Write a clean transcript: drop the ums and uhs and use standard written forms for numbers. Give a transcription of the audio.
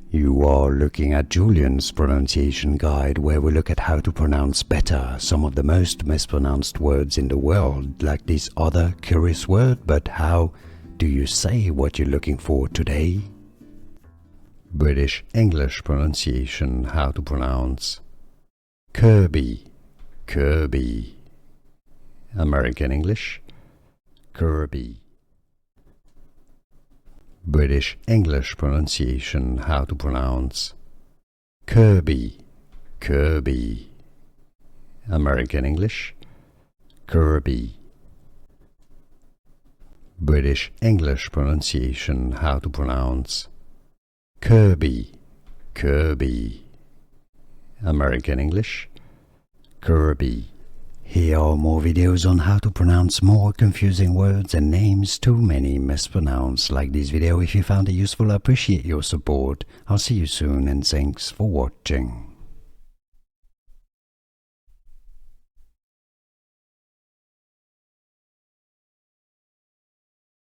You are looking at Julian's pronunciation guide, where we look at how to pronounce better some of the most mispronounced words in the world, like this other curious word. But how do you say what you're looking for today? British English pronunciation, how to pronounce Kirby, Kirby. American English, Kirby. British English pronunciation, how to pronounce Kirby, Kirby. American English, Kirby. British English pronunciation, how to pronounce Kirby, Kirby. American English, Kirby. Here are more videos on how to pronounce more confusing words and names too many mispronounced. Like this video if you found it useful. I appreciate your support. I'll see you soon and thanks for watching.